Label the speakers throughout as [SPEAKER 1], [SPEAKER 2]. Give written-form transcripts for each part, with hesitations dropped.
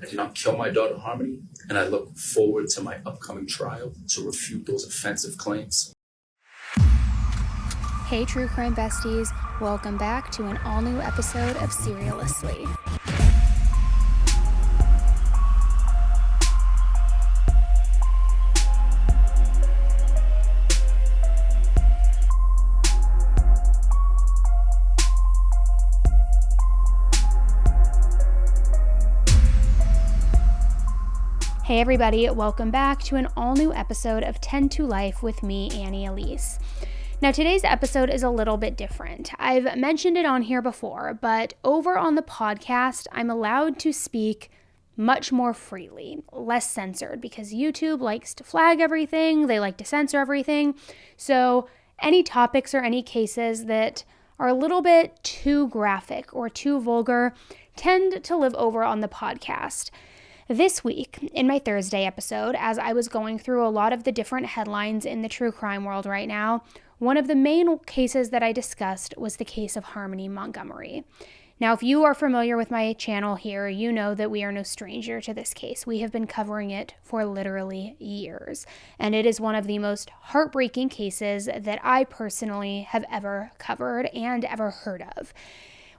[SPEAKER 1] did not kill my daughter Harmony, and I look forward to my upcoming trial to refute those offensive claims.
[SPEAKER 2] Hey True Crime Besties, welcome back to an all-new episode of SERIALously. Hey everybody, welcome back to an all-new episode of 10 to Life with me, Annie Elise. Now today's episode is a little bit different. I've mentioned it on here before, but over on the podcast, I'm allowed to speak much more freely, less censored, because YouTube likes to flag everything, they like to censor everything. So any topics or any cases that are a little bit too graphic or too vulgar tend to live over on the podcast. This week, in my Thursday episode, as I was going through a lot of the different headlines in the true crime world right now, one of the main cases that I discussed was the case of Harmony Montgomery. Now, if you are familiar with my channel here, you know that we are no stranger to this case. We have been covering it for literally years, and it is one of the most heartbreaking cases that I personally have ever covered and ever heard of.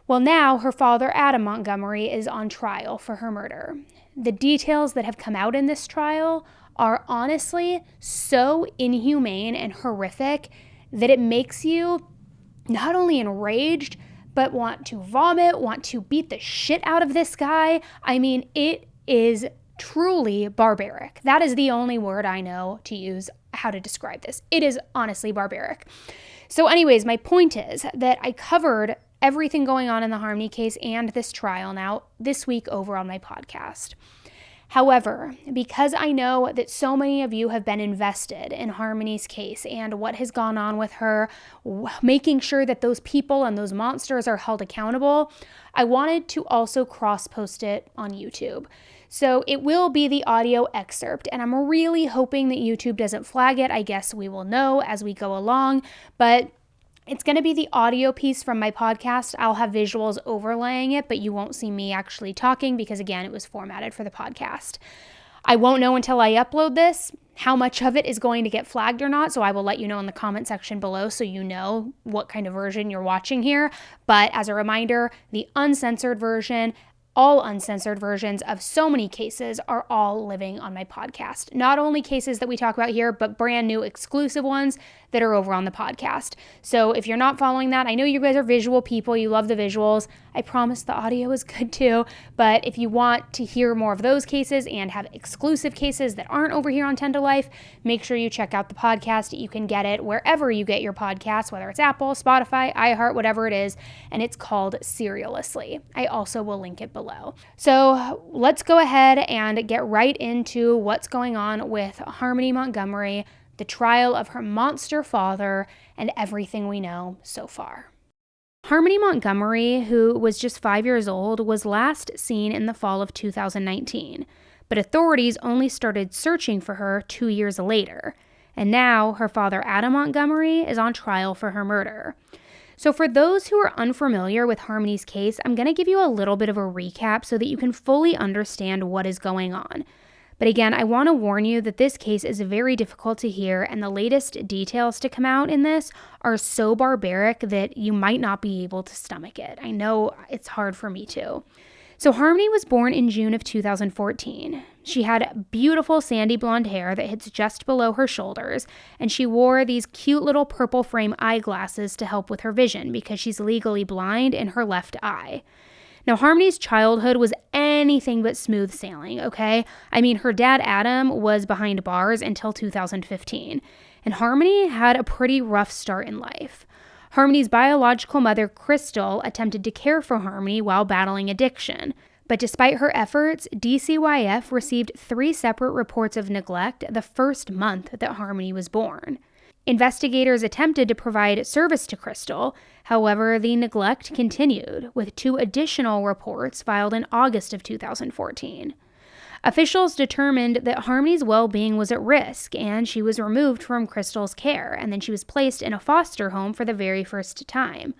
[SPEAKER 2] Well, now her father, Adam Montgomery, is on trial for her murder. The details that have come out in this trial are honestly so inhumane and horrific that it makes you not only enraged, but want to vomit, want to beat the shit out of this guy. I mean, it is truly barbaric. That is the only word I know to use how to describe this. It is honestly barbaric. So anyways, my point is that I covered everything going on in the Harmony case and this trial now this week over on my podcast. However, because I know that so many of you have been invested in Harmony's case and what has gone on with her, making sure that those people and those monsters are held accountable, I wanted to also cross-post it on YouTube. So it will be the audio excerpt, and I'm really hoping that YouTube doesn't flag it. I guess we will know as we go along, but it's going to be the audio piece from my podcast. I'll have visuals overlaying it, but you won't see me actually talking because, again, it was formatted for the podcast. I won't know until I upload this how much of it is going to get flagged or not, so I will let you know in the comment section below so you know what kind of version you're watching here. But as a reminder, the uncensored version, all uncensored versions of so many cases are all living on my podcast. Not only cases that we talk about here, but brand new exclusive ones that are over on the podcast. So if you're not following that, I know you guys are visual people. You love the visuals. I promise the audio is good too. But if you want to hear more of those cases and have exclusive cases that aren't over here on 10 to Life, make sure you check out the podcast. You can get it wherever you get your podcasts, whether it's Apple, Spotify, iHeart, whatever it is. And it's called SERIALously. I also will link it below. So let's go ahead and get right into what's going on with Harmony Montgomery, the trial of her monster father, and everything we know so far. Harmony Montgomery, who was just 5 years old, was last seen in the fall of 2019, but authorities only started searching for her 2 years later, and now her father, Adam Montgomery, is on trial for her murder. So for those who are unfamiliar with Harmony's case, I'm going to give you a little bit of a recap so that you can fully understand what is going on. But again, I want to warn you that this case is very difficult to hear, and the latest details to come out in this are so barbaric that you might not be able to stomach it. I know it's hard for me too. So Harmony was born in June of 2014. She had beautiful sandy blonde hair that hits just below her shoulders, and she wore these cute little purple frame eyeglasses to help with her vision because she's legally blind in her left eye. Now, Harmony's childhood was anything but smooth sailing, okay? I mean, her dad, Adam, was behind bars until 2015, and Harmony had a pretty rough start in life. Harmony's biological mother, Crystal, attempted to care for Harmony while battling addiction, but despite her efforts, DCYF received 3 separate reports of neglect the first month that Harmony was born. Investigators attempted to provide service to Crystal. However, the neglect continued, with 2 additional reports filed in August of 2014. Officials determined that Harmony's well-being was at risk, and she was removed from Crystal's care, and then she was placed in a foster home for the very first time.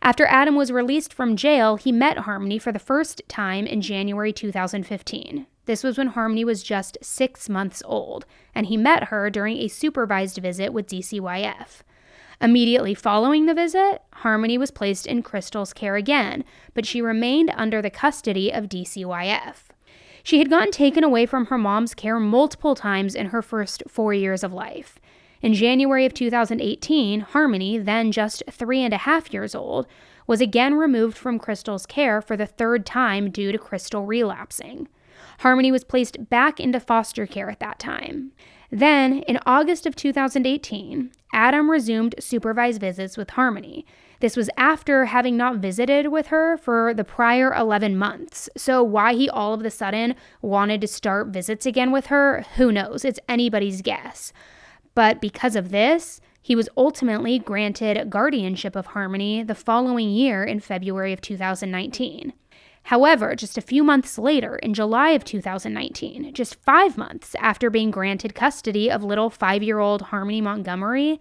[SPEAKER 2] After Adam was released from jail, he met Harmony for the first time in January 2015. This was when Harmony was just 6 months old, and he met her during a supervised visit with DCYF. Immediately following the visit, Harmony was placed in Crystal's care again, but she remained under the custody of DCYF. She had gotten taken away from her mom's care multiple times in her first 4 years of life. In January of 2018, Harmony, then just 3.5 years old, was again removed from Crystal's care for the third time due to Crystal relapsing. Harmony was placed back into foster care at that time. Then, in August of 2018, Adam resumed supervised visits with Harmony. This was after having not visited with her for the prior 11 months. So why he all of a sudden wanted to start visits again with her, who knows? It's anybody's guess. But because of this, he was ultimately granted guardianship of Harmony the following year in February of 2019. However, just a few months later, in July of 2019, just 5 months after being granted custody of little 5-year-old Harmony Montgomery,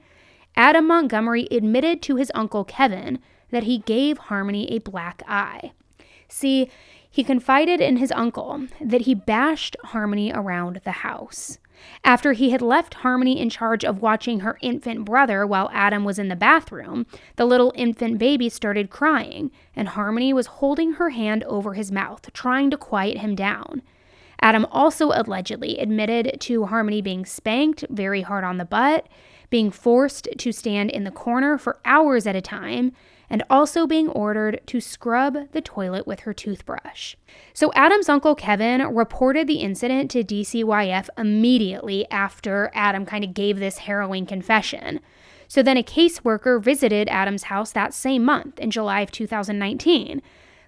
[SPEAKER 2] Adam Montgomery admitted to his uncle Kevin that he gave Harmony a black eye. See, he confided in his uncle that he bashed Harmony around the house. After he had left Harmony in charge of watching her infant brother while Adam was in the bathroom, the little infant baby started crying, and Harmony was holding her hand over his mouth, trying to quiet him down. Adam also allegedly admitted to Harmony being spanked very hard on the butt, being forced to stand in the corner for hours at a time, and also being ordered to scrub the toilet with her toothbrush. So Adam's uncle Kevin reported the incident to DCYF immediately after Adam kind of gave this harrowing confession. So then a caseworker visited Adam's house that same month in July of 2019.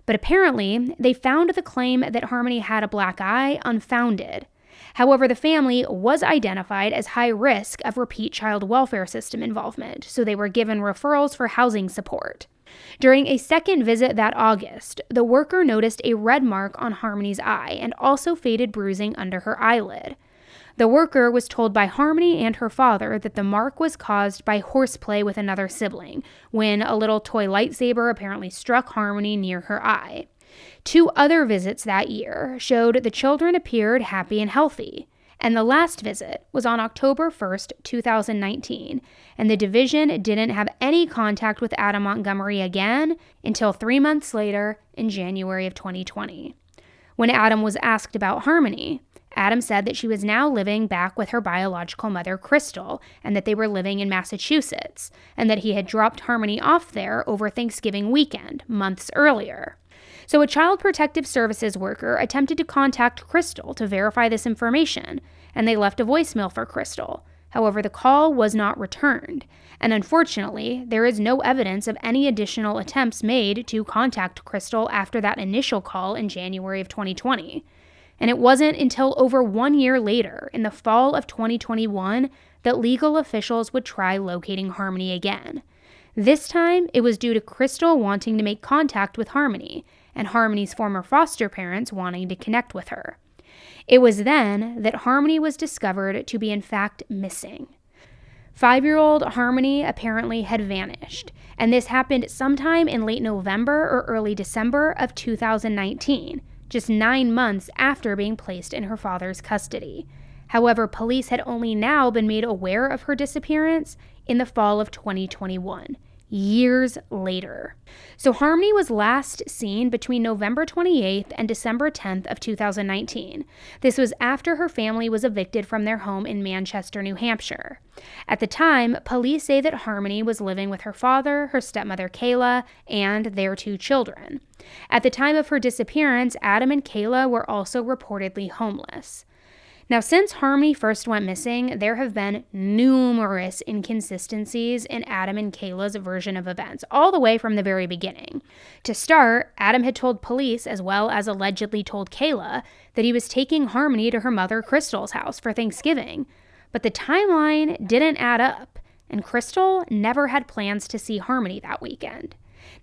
[SPEAKER 2] But apparently, they found the claim that Harmony had a black eye unfounded. However, the family was identified as high risk of repeat child welfare system involvement, so they were given referrals for housing support. During a second visit that August, the worker noticed a red mark on Harmony's eye and also faded bruising under her eyelid. The worker was told by Harmony and her father that the mark was caused by horseplay with another sibling, when a little toy lightsaber apparently struck Harmony near her eye. 2 other visits that year showed the children appeared happy and healthy. And the last visit was on October 1st, 2019, and the division didn't have any contact with Adam Montgomery again until 3 months later in January of 2020. When Adam was asked about Harmony, Adam said that she was now living back with her biological mother, Crystal, and that they were living in Massachusetts, and that he had dropped Harmony off there over Thanksgiving weekend, months earlier. So a Child Protective Services worker attempted to contact Crystal to verify this information, and they left a voicemail for Crystal. However, the call was not returned, and unfortunately, there is no evidence of any additional attempts made to contact Crystal after that initial call in January of 2020. And it wasn't until over 1 year later, in the fall of 2021, that legal officials would try locating Harmony again. This time, it was due to Crystal wanting to make contact with Harmony, and Harmony's former foster parents wanting to connect with her. It was then that Harmony was discovered to be in fact missing. 5-year-old Harmony apparently had vanished, and this happened sometime in late November or early December of 2019, just 9 months after being placed in her father's custody. However, police had only now been made aware of her disappearance in the fall of 2021. Years later. So Harmony was last seen between November 28th and December 10th of 2019. This was after her family was evicted from their home in Manchester, New Hampshire. At the time, police say that Harmony was living with her father, her stepmother Kayla, and their 2 children. At the time of her disappearance, Adam and Kayla were also reportedly homeless. Now, since Harmony first went missing, there have been numerous inconsistencies in Adam and Kayla's version of events, all the way from the very beginning. To start, Adam had told police, as well as allegedly told Kayla, that he was taking Harmony to her mother Crystal's house for Thanksgiving. But the timeline didn't add up, and Crystal never had plans to see Harmony that weekend.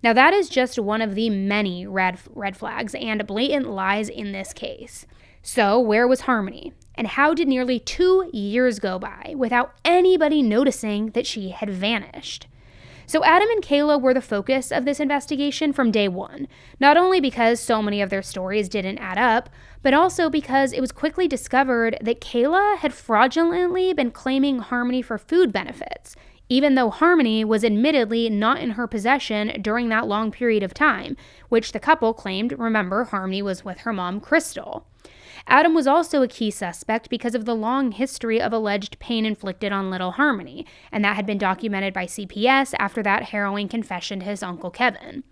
[SPEAKER 2] Now, that is just one of the many red flags and blatant lies in this case. So, where was Harmony? And how did nearly 2 years go by without anybody noticing that she had vanished? So Adam and Kayla were the focus of this investigation from day one, not only because so many of their stories didn't add up, but also because it was quickly discovered that Kayla had fraudulently been claiming Harmony for food benefits, even though Harmony was admittedly not in her possession during that long period of time, which the couple claimed. Remember, Harmony was with her mom, Crystal. Adam was also a key suspect because of the long history of alleged pain inflicted on little Harmony, and that had been documented by CPS after that harrowing confession to his Uncle Kevin.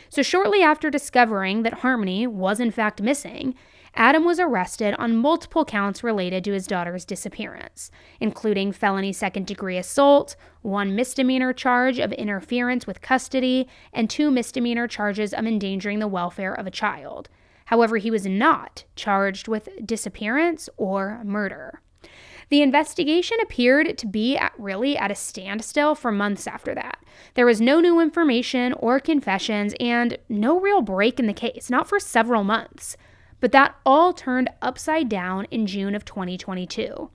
[SPEAKER 2] So shortly after discovering that Harmony was in fact missing, Adam was arrested on multiple counts related to his daughter's disappearance, including felony second-degree assault, 1 misdemeanor charge of interference with custody, and 2 misdemeanor charges of endangering the welfare of a child. However, he was not charged with disappearance or murder. The investigation appeared to be really at a standstill for months after that. There was no new information or confessions and no real break in the case, not for several months. But that all turned upside down in June of 2022.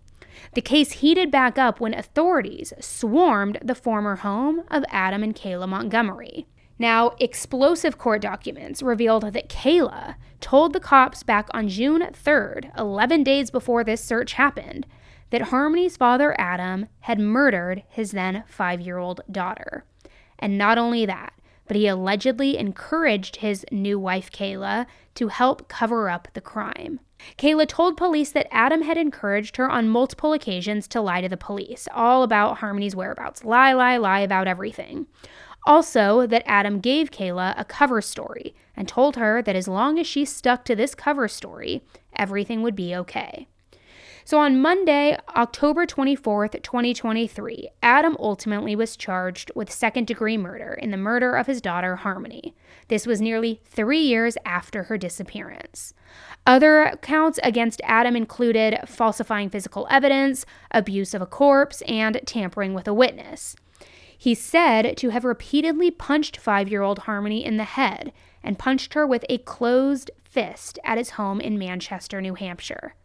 [SPEAKER 2] The case heated back up when authorities swarmed the former home of Adam and Kayla Montgomery. Now, explosive court documents revealed that Kayla told the cops back on June 3rd, 11 days before this search happened, that Harmony's father, Adam, had murdered his then 5-year-old daughter. And not only that, but he allegedly encouraged his new wife, Kayla, to help cover up the crime. Kayla told police that Adam had encouraged her on multiple occasions to lie to the police, all about Harmony's whereabouts. Lie about everything. Also, that Adam gave Kayla a cover story and told her that as long as she stuck to this cover story, everything would be okay. So on Monday, October 24th, 2023, Adam ultimately was charged with second-degree murder in the murder of his daughter, Harmony. This was nearly 3 years after her disappearance. Other counts against Adam included falsifying physical evidence, abuse of a corpse, and tampering with a witness. He's said to have repeatedly punched 5-year-old Harmony in the head and punched her with a closed fist at his home in Manchester, New Hampshire.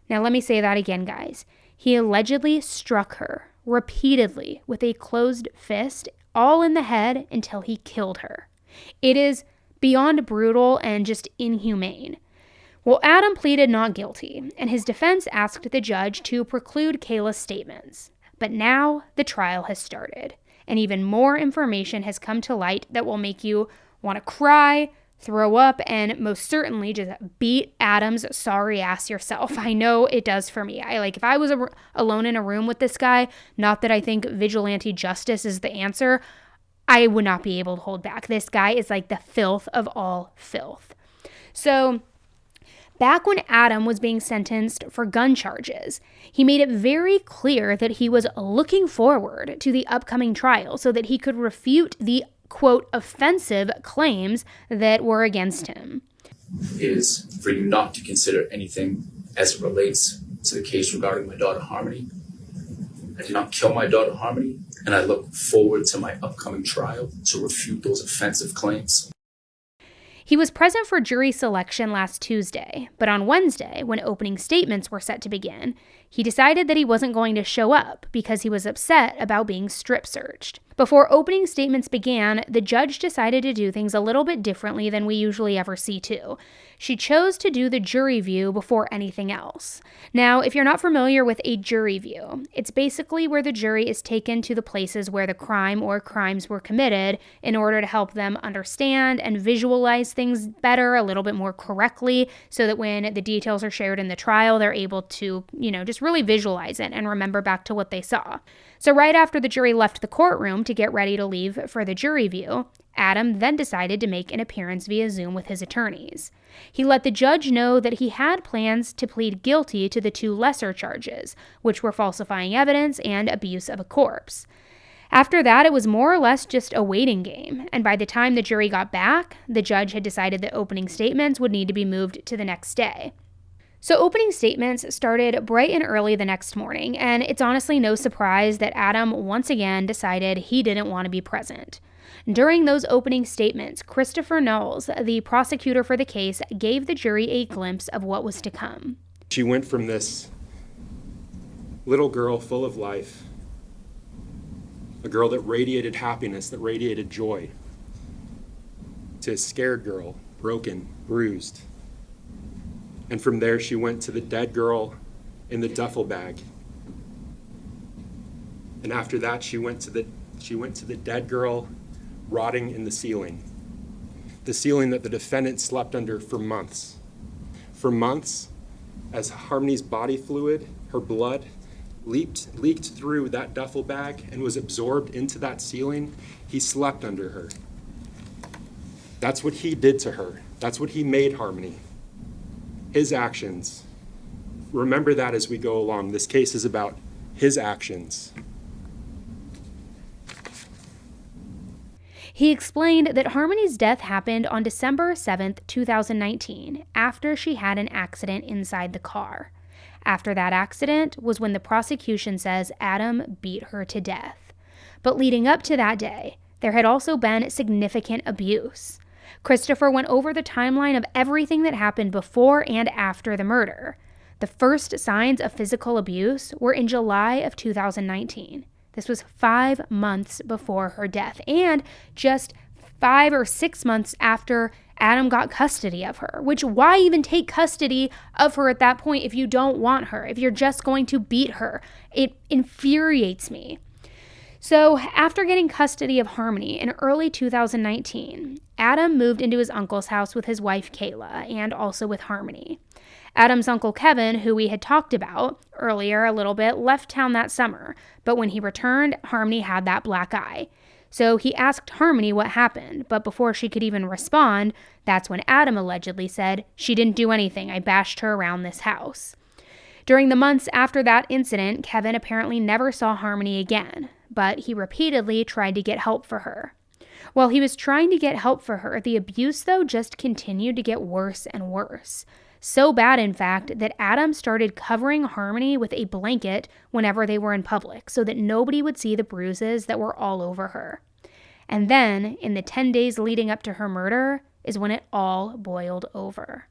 [SPEAKER 2] Now let me say that again, guys. He allegedly struck her repeatedly with a closed fist, all in the head, until he killed her. It is beyond brutal and just inhumane. Well, Adam pleaded not guilty, and his defense asked the judge to preclude Kayla's statements. But now the trial has started, and even more information has come to light that will make you want to cry, throw up, and most certainly just beat Adam's sorry ass yourself. I know it does for me. If I was alone in a room with this guy, not that I think vigilante justice is the answer, I would not be able to hold back. This guy is like the filth of all filth. So back when Adam was being sentenced for gun charges, he made it very clear that he was looking forward to the upcoming trial so that he could refute the quote, offensive claims that were against him.
[SPEAKER 1] Is for you not to consider anything as it relates to the case regarding my daughter Harmony. I did not kill my daughter Harmony, and I look forward to my upcoming trial to refute those offensive claims.
[SPEAKER 2] He was present for jury selection last Tuesday, but on Wednesday, when opening statements were set to begin, he decided that he wasn't going to show up because he was upset about being strip searched. Before opening statements began, the judge decided to do things a little bit differently than we usually ever see too. She chose to do the jury view before anything else. Now, if you're not familiar with a jury view, it's basically where the jury is taken to the places where the crime or crimes were committed in order to help them understand and visualize things better, a little bit more correctly, so that when the details are shared in the trial, they're able to, just really visualize it and remember back to what they saw. So right after the jury left the courtroom to get ready to leave for the jury view, Adam then decided to make an appearance via Zoom with his attorneys. He let the judge know that he had plans to plead guilty to the 2 lesser charges, which were falsifying evidence and abuse of a corpse. After that, it was more or less just a waiting game, and by the time the jury got back, the judge had decided that opening statements would need to be moved to the next day. So opening statements started bright and early the next morning, and it's honestly no surprise that Adam once again decided he didn't want to be present. During those opening statements, Christopher Knowles, the prosecutor for the case, gave the jury a glimpse of what was to come.
[SPEAKER 3] She went from this little girl full of life, a girl that radiated happiness, that radiated joy, to a scared girl, broken, bruised. And from there, she went to the dead girl in the duffel bag. And after that, she went to the dead girl rotting in the ceiling that the defendant slept under for months. For months, as Harmony's body fluid, her blood, leaked through that duffel bag and was absorbed into that ceiling, he slept under her. That's what he did to her. That's what he made Harmony. His actions. Remember that as we go along. This case is about his actions.
[SPEAKER 2] He explained that Harmony's death happened on December 7th, 2019, after she had an accident inside the car. After that accident was when the prosecution says Adam beat her to death. But leading up to that day, there had also been significant abuse. Christopher went over the timeline of everything that happened before and after the murder. The first signs of physical abuse were in July of 2019. This was 5 months before her death, and just 5 or 6 months after Adam got custody of her, which why even take custody of her at that point if you don't want her, if you're just going to beat her? It infuriates me. So after getting custody of Harmony in early 2019, Adam moved into his uncle's house with his wife Kayla and also with Harmony. Adam's uncle Kevin, who we had talked about earlier a little bit, left town that summer, but when he returned, Harmony had that black eye. So he asked Harmony what happened, but before she could even respond, that's when Adam allegedly said, "She didn't do anything, I bashed her around this house." During the months after that incident, Kevin apparently never saw Harmony again, but he repeatedly tried to get help for her. While he was trying to get help for her, the abuse, though, just continued to get worse and worse. So bad, in fact, that Adam started covering Harmony with a blanket whenever they were in public so that nobody would see the bruises that were all over her. And then, in the 10 days leading up to her murder, is when it all boiled over.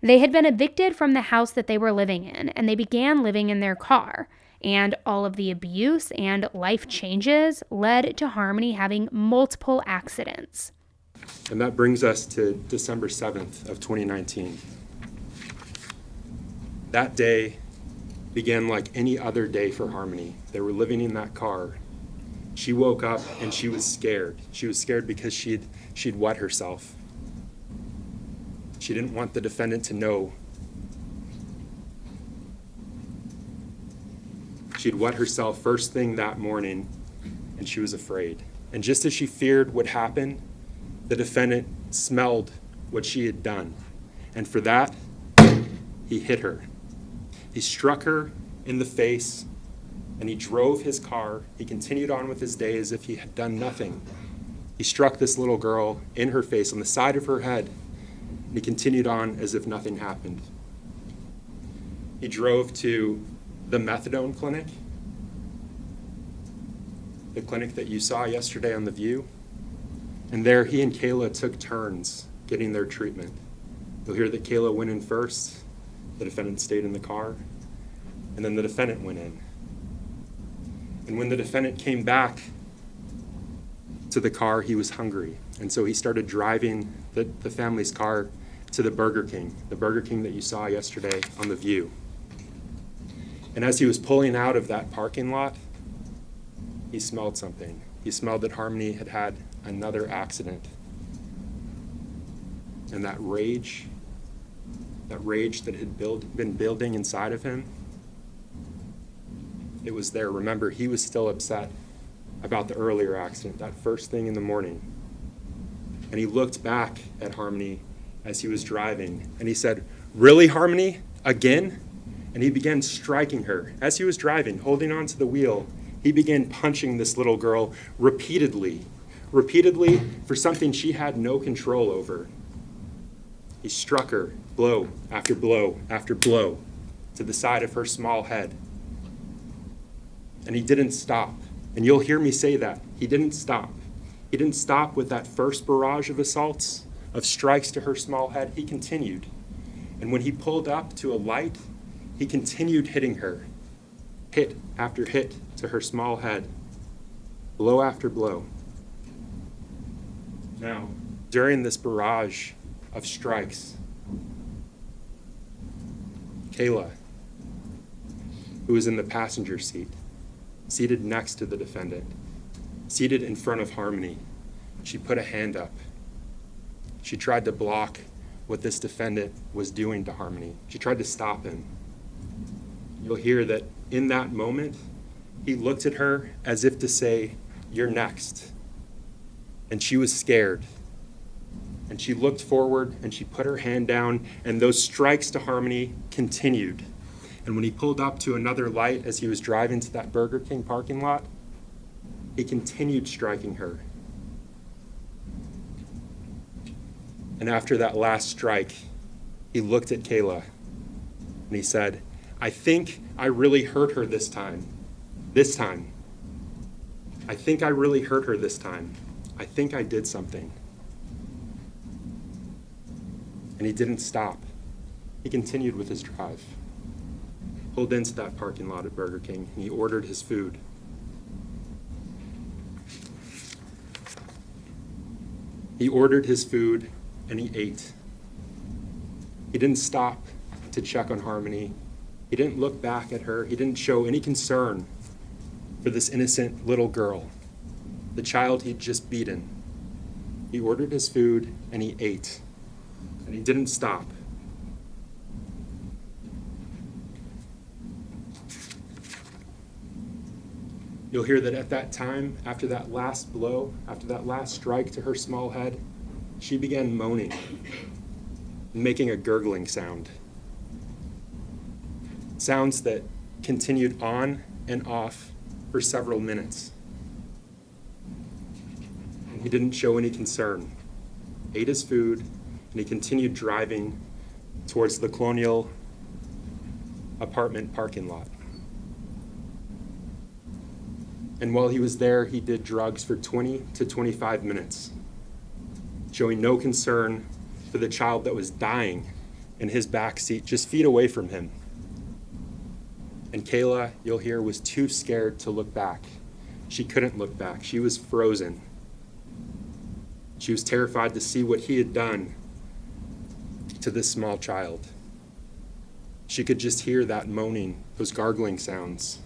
[SPEAKER 2] They had been evicted from the house that they were living in, and they began living in their car. And all of the abuse and life changes led to Harmony having multiple accidents.
[SPEAKER 3] And that brings us to December 7th of 2019. That day began like any other day for Harmony. They were living in that car. She woke up and she was scared. She was scared because she'd wet herself. She didn't want the defendant to know. She'd wet herself first thing that morning, and she was afraid. And just as she feared would happen, the defendant smelled what she had done. And for that, he hit her. He struck her in the face, and he drove his car. He continued on with his day as if he had done nothing. He struck this little girl in her face, on the side of her head, and he continued on as if nothing happened. He drove to the methadone clinic, the clinic that you saw yesterday on The View, and there he and Kayla took turns getting their treatment. You'll hear that Kayla went in first, the defendant stayed in the car, and then the defendant went in. And when the defendant came back to the car, he was hungry, and so he started driving the family's car to the Burger King that you saw yesterday on The View. And as he was pulling out of that parking lot, he smelled something. He smelled that Harmony had had another accident. And that rage that had been building inside of him, it was there. Remember, he was still upset about the earlier accident, that first thing in the morning. And he looked back at Harmony as he was driving, and he said, "Really, Harmony? Again?" And he began striking her. As he was driving, holding onto the wheel, he began punching this little girl repeatedly for something she had no control over. He struck her blow after blow after blow to the side of her small head. And he didn't stop. And you'll hear me say that. He didn't stop. He didn't stop with that first barrage of assaults, of strikes to her small head. He continued. And when he pulled up to a light, he continued hitting her, hit after hit to her small head. blow after blow. Now, during this barrage of strikes, Kayla, who was in the passenger seat, seated next to the defendant, seated in front of Harmony, she put a hand up. She tried to block what this defendant was doing to Harmony. She tried to stop him. You'll hear that in that moment, he looked at her as if to say, "You're next." And she was scared. And she looked forward and she put her hand down, and those strikes to Harmony continued. And when he pulled up to another light as he was driving to that Burger King parking lot, he continued striking her. And after that last strike, he looked at Kayla and he said, "I think I really hurt her this time. This time. I think I really hurt her this time. I think I did something." And he didn't stop. He continued with his drive. Pulled into that parking lot at Burger King and he ordered his food. He ordered his food and he ate. He didn't stop to check on Harmony. He didn't look back at her. He didn't show any concern for this innocent little girl, the child he'd just beaten. He ordered his food and he ate. And he didn't stop. You'll hear that at that time, after that last blow, after that last strike to her small head, she began moaning and making a gurgling sound. Sounds that continued on and off for several minutes. And he didn't show any concern. Ate his food, and he continued driving towards the Colonial apartment parking lot. And while he was there, he did drugs for 20 to 25 minutes, showing no concern for the child that was dying in his back seat just feet away from him. And Kayla, you'll hear, was too scared to look back. She couldn't look back. She was frozen. She was terrified to see what he had done to this small child. She could just hear that moaning, those gargling sounds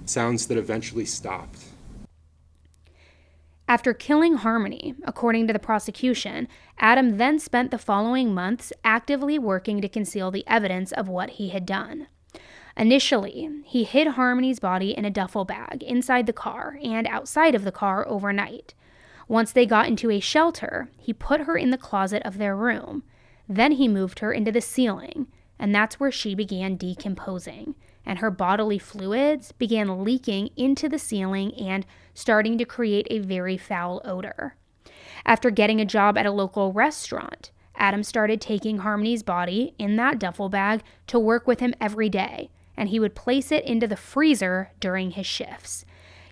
[SPEAKER 3] that eventually stopped.
[SPEAKER 2] After killing Harmony, according to the prosecution, Adam then spent the following months actively working to conceal the evidence of what he had done. Initially, he hid Harmony's body in a duffel bag inside the car and outside of the car overnight. Once they got into a shelter, he put her in the closet of their room. Then he moved her into the ceiling, and that's where she began decomposing, and her bodily fluids began leaking into the ceiling and starting to create a very foul odor. After getting a job at a local restaurant, Adam started taking Harmony's body in that duffel bag to work with him every day, and he would place it into the freezer during his shifts.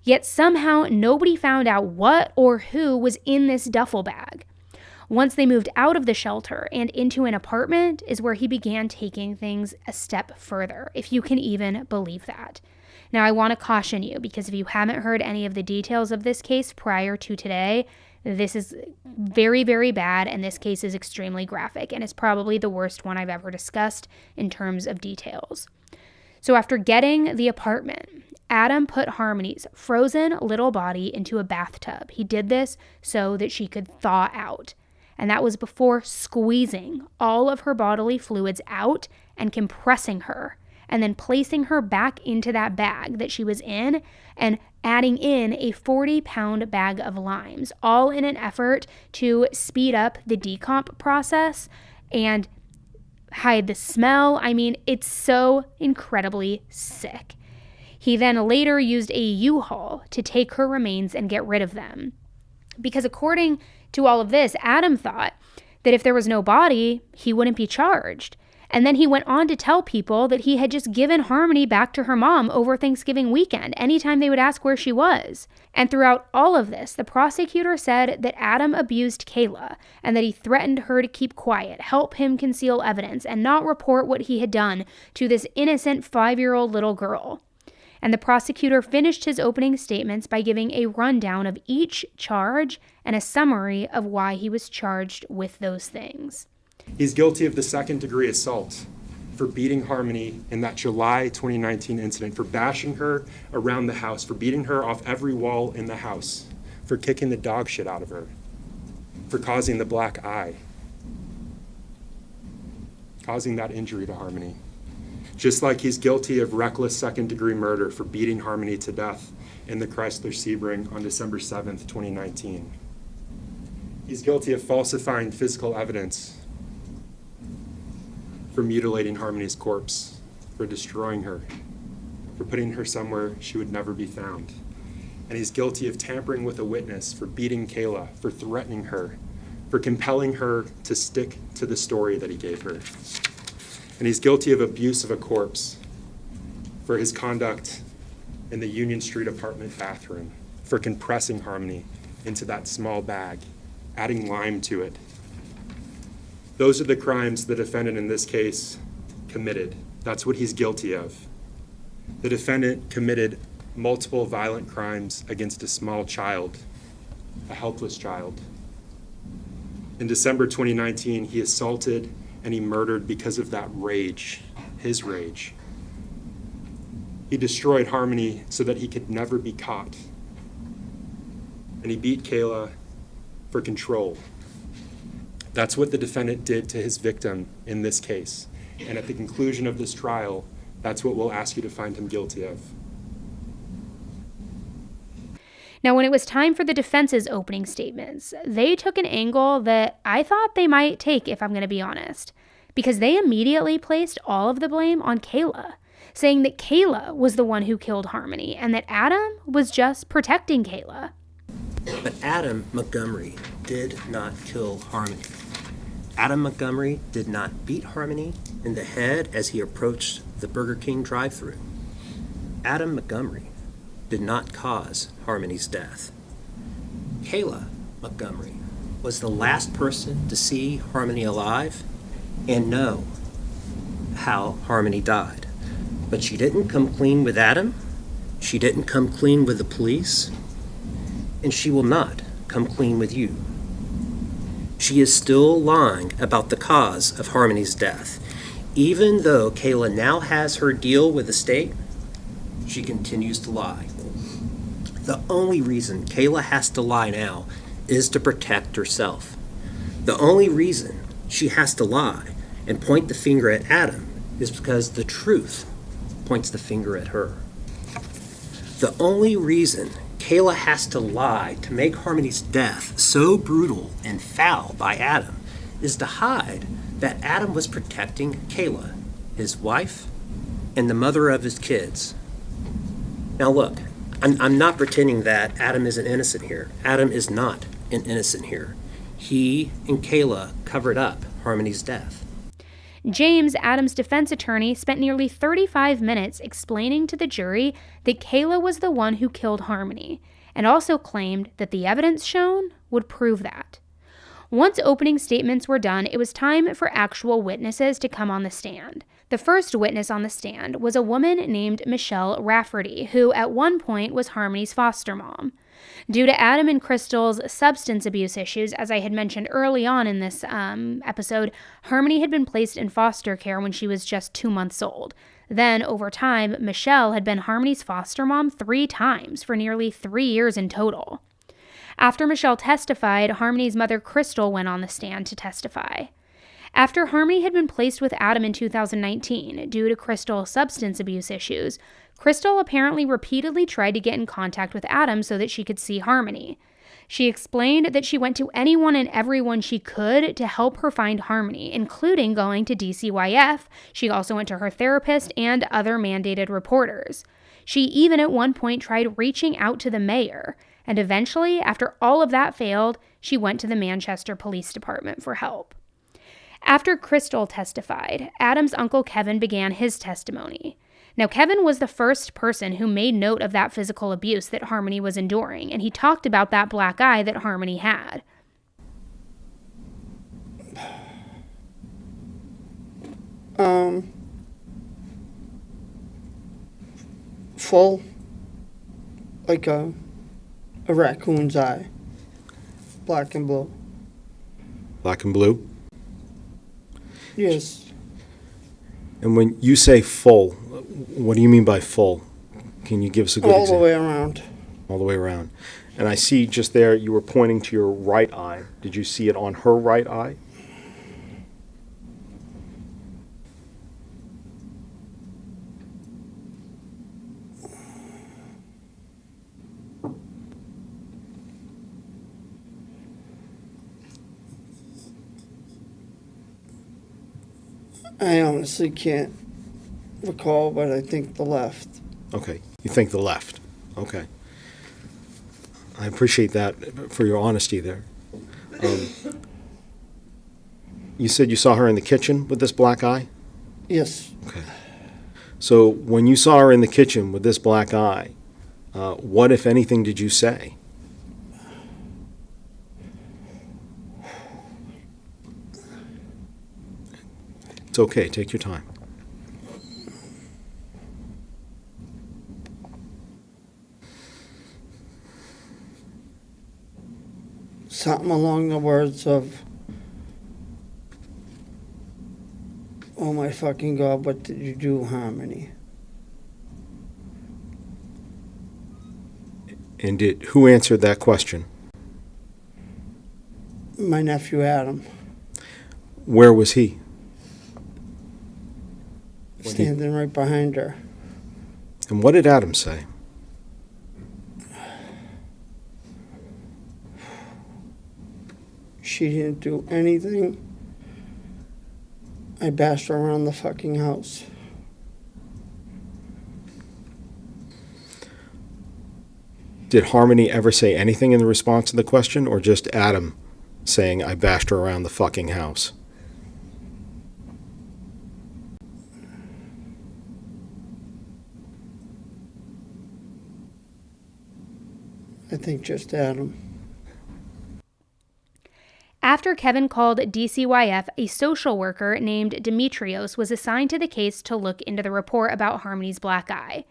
[SPEAKER 2] Yet somehow nobody found out what or who was in this duffel bag. Once they moved out of the shelter and into an apartment is where he began taking things a step further, if you can even believe that. Now, I want to caution you, because if you haven't heard any of the details of this case prior to today, this is very, very bad, and this case is extremely graphic, and it's probably the worst one I've ever discussed in terms of details. So after getting the apartment, Adam put Harmony's frozen little body into a bathtub. He did this so that she could thaw out. And that was before squeezing all of her bodily fluids out and compressing her, and then placing her back into that bag that she was in and adding in a 40-pound bag of limes, all in an effort to speed up the decomp process and hide the smell. I mean, it's so incredibly sick. He then later used a U-Haul to take her remains and get rid of them. Because according to all of this, Adam thought that if there was no body, he wouldn't be charged. And then he went on to tell people that he had just given Harmony back to her mom over Thanksgiving weekend, anytime they would ask where she was. And throughout all of this, the prosecutor said that Adam abused Kayla and that he threatened her to keep quiet, help him conceal evidence, and not report what he had done to this innocent 5-year-old little girl. And the prosecutor finished his opening statements by giving a rundown of each charge and a summary of why he was charged with those things.
[SPEAKER 3] He's guilty of the second-degree assault for beating Harmony in that July 2019 incident, for bashing her around the house, for beating her off every wall in the house, for kicking the dog shit out of her, for causing the black eye, causing that injury to Harmony. Just like he's guilty of reckless second-degree murder for beating Harmony to death in the Chrysler Sebring on December 7th, 2019. He's guilty of falsifying physical evidence, for mutilating Harmony's corpse, for destroying her, for putting her somewhere she would never be found. And he's guilty of tampering with a witness, for beating Kayla, for threatening her, for compelling her to stick to the story that he gave her. And he's guilty of abuse of a corpse, for his conduct in the Union Street apartment bathroom, for compressing Harmony into that small bag, adding lime to it. Those are the crimes the defendant in this case committed. That's what he's guilty of. The defendant committed multiple violent crimes against a small child, a helpless child. In December 2019, he assaulted and he murdered because of that rage, his rage. He destroyed Harmony so that he could never be caught. And he beat Kayla for control. That's what the defendant did to his victim in this case. And at the conclusion of this trial, that's what we'll ask you to find him guilty of.
[SPEAKER 2] Now, when it was time for the defense's opening statements, they took an angle that I thought they might take, if I'm going to be honest, because they immediately placed all of the blame on Kayla, saying that Kayla was the one who killed Harmony and that Adam was just protecting Kayla.
[SPEAKER 4] But Adam Montgomery did not kill Harmony. Adam Montgomery did not beat Harmony in the head as he approached the Burger King drive-thru. Adam Montgomery did not cause Harmony's death. Kayla Montgomery was the last person to see Harmony alive and know how Harmony died. But she didn't come clean with Adam. She didn't come clean with the police. And she will not come clean with you. She is still lying about the cause of Harmony's death. Even though Kayla now has her deal with the state, she continues to lie. The only reason Kayla has to lie now is to protect herself. The only reason she has to lie and point the finger at Adam is because the truth points the finger at her. The only reason Kayla has to lie to make Harmony's death so brutal and foul by Adam is to hide that Adam was protecting Kayla, his wife, and the mother of his kids. Now look, I'm not pretending that Adam isn't innocent here. Adam is not an innocent here. He and Kayla covered up Harmony's death.
[SPEAKER 2] James, Adam's defense attorney, spent nearly 35 minutes explaining to the jury that Kayla was the one who killed Harmony, and also claimed that the evidence shown would prove that. Once opening statements were done, it was time for actual witnesses to come on the stand. The first witness on the stand was a woman named Michelle Rafferty, who at one point was Harmony's foster mom. Due to Adam and Crystal's substance abuse issues, as I had mentioned early on in this episode, Harmony had been placed in foster care when she was just 2 months old. Then, over time, Michelle had been Harmony's foster mom 3 times for nearly 3 years in total. After Michelle testified, Harmony's mother, Crystal, went on the stand to testify. After Harmony had been placed with Adam in 2019 due to Crystal's substance abuse issues, Crystal apparently repeatedly tried to get in contact with Adam so that she could see Harmony. She explained that she went to anyone and everyone she could to help her find Harmony, including going to DCYF. She also went to her therapist and other mandated reporters. She even at one point tried reaching out to the mayor, and eventually, after all of that failed, she went to the Manchester Police Department for help. After Crystal testified, Adam's uncle Kevin began his testimony. Now, Kevin was the first person who made note of that physical abuse that Harmony was enduring, and he talked about that black eye that Harmony had.
[SPEAKER 5] full, like a raccoon's eye, black and blue.
[SPEAKER 6] Black and blue?
[SPEAKER 5] Yes,
[SPEAKER 6] And when you say full, what do you mean by full? Can you give us a good
[SPEAKER 5] all the
[SPEAKER 6] example?
[SPEAKER 5] way around.
[SPEAKER 6] All the way around. And I see just there you were pointing to your right eye. Did you see it on her right eye?
[SPEAKER 5] I honestly can't recall, but I think the left.
[SPEAKER 6] Okay. You think the left. Okay. I appreciate that for your honesty there. You said you saw her in the kitchen with this black eye?
[SPEAKER 5] Yes,
[SPEAKER 6] Okay. So when you saw her in the kitchen with this black eye, what, if anything, did you say? It's okay. Take your time.
[SPEAKER 5] something along the words of, "Oh my fucking God, what did you do, Harmony?"
[SPEAKER 6] And who answered that question?
[SPEAKER 5] My nephew Adam,
[SPEAKER 6] Where was he? When he-
[SPEAKER 5] standing right behind her.
[SPEAKER 6] And what did Adam say?
[SPEAKER 5] She didn't do anything. I bashed her around the fucking house.
[SPEAKER 6] Did Harmony ever say anything in response to the question, or just Adam saying, "I bashed her around the fucking house"?
[SPEAKER 5] I think just Adam.
[SPEAKER 2] After Kevin called DCYF, a social worker named Demetrios was assigned to the case to look into the report about Harmony's black eye.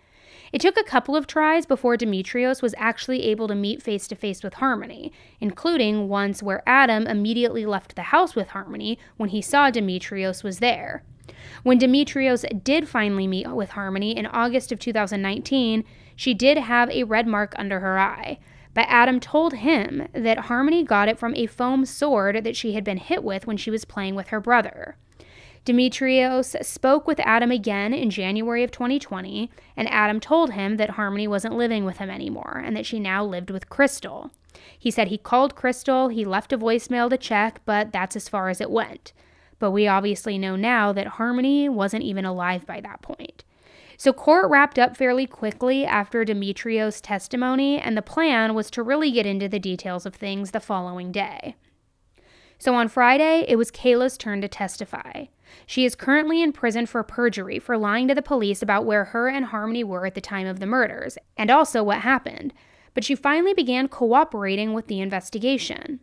[SPEAKER 2] It took a couple of tries before Demetrios was actually able to meet face-to-face with Harmony, including once where Adam immediately left the house with Harmony when he saw Demetrios was there. When Demetrios did finally meet with Harmony in August of 2019, she did have a red mark under her eye, but Adam told him that Harmony got it from a foam sword that she had been hit with when she was playing with her brother. Demetrios spoke with Adam again in January of 2020, and Adam told him that Harmony wasn't living with him anymore and that she now lived with Crystal. He said he called Crystal, he left a voicemail to check, but that's as far as it went. But we obviously know now that Harmony wasn't even alive by that point. So court wrapped up fairly quickly after Demetrios' testimony, and the plan was to really get into the details of things the following day. So on Friday, it was Kayla's turn to testify. She is currently in prison for perjury for lying to the police about where her and Harmony were at the time of the murders, and also what happened. But she finally began cooperating with the investigation.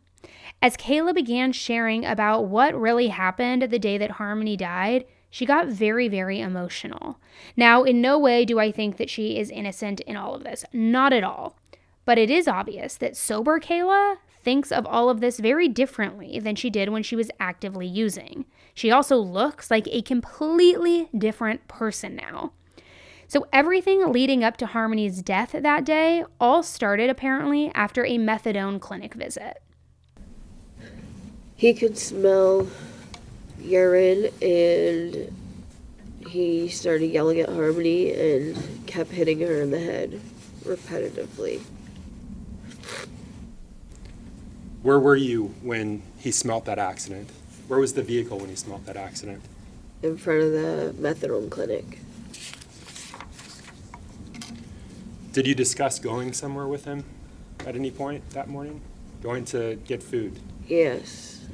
[SPEAKER 2] As Kayla began sharing about what really happened the day that Harmony died, she got very, very emotional. Now, in no way do I think that she is innocent in all of this. Not at all. But it is obvious that sober Kayla thinks of all of this very differently than she did when she was actively using. She also looks like a completely different person now. So everything leading up to Harmony's death that day all started apparently after a methadone clinic visit.
[SPEAKER 7] He could smell urine, and he started yelling at Harmony and kept hitting her in the head repetitively.
[SPEAKER 3] Where were you when he smelt that accident? Where was the vehicle when he smelt that accident?
[SPEAKER 7] In front of the methadone clinic.
[SPEAKER 3] Did you discuss going somewhere with him at any point that morning? Going to get food?
[SPEAKER 7] Yes.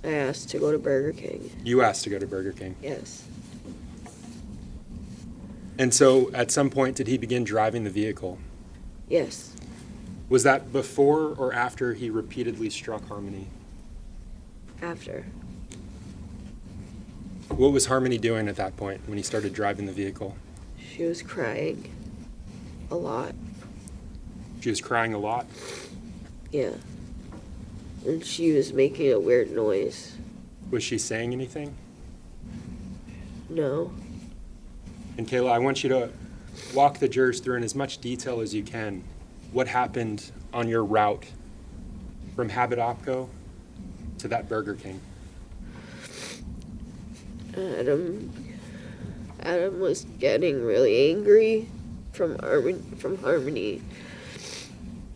[SPEAKER 7] I asked to go to Burger King.
[SPEAKER 3] You asked to go to Burger King.
[SPEAKER 7] Yes.
[SPEAKER 3] And so at some point, did he begin driving the vehicle?
[SPEAKER 7] Yes.
[SPEAKER 3] Was that before or after he repeatedly struck Harmony?
[SPEAKER 7] After.
[SPEAKER 3] What was Harmony doing at that point when he started driving the vehicle?
[SPEAKER 7] She was crying. a lot.
[SPEAKER 3] She was crying a lot.
[SPEAKER 7] Yeah. And she was making a weird noise.
[SPEAKER 3] Was she saying anything?
[SPEAKER 7] No.
[SPEAKER 3] And Kayla, I want you to walk the jurors through in as much detail as you can what happened on your route from Habit-Opco to that Burger King.
[SPEAKER 7] Adam was getting really angry from Harmony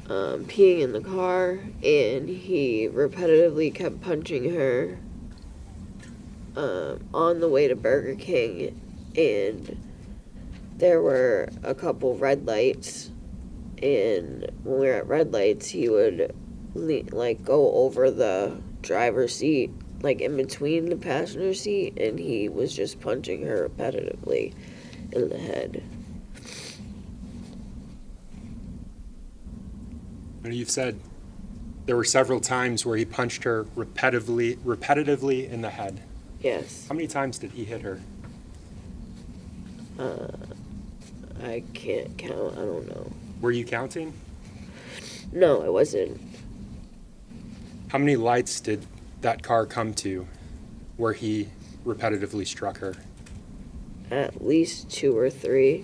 [SPEAKER 7] peeing in the car, and he repetitively kept punching her on the way to Burger King, and there were a couple red lights, and when we were at red lights, he would go over the driver's seat, like in between the passenger seat, and he was just punching her repetitively in the head.
[SPEAKER 3] And you've said there were several times where he punched her repetitively in the head.
[SPEAKER 7] Yes.
[SPEAKER 3] How many times did he hit her?
[SPEAKER 7] I can't count. I don't know.
[SPEAKER 3] Were you counting?
[SPEAKER 7] No, I wasn't.
[SPEAKER 3] How many lights did that car come to where he repetitively struck her?
[SPEAKER 7] At least 2 or 3.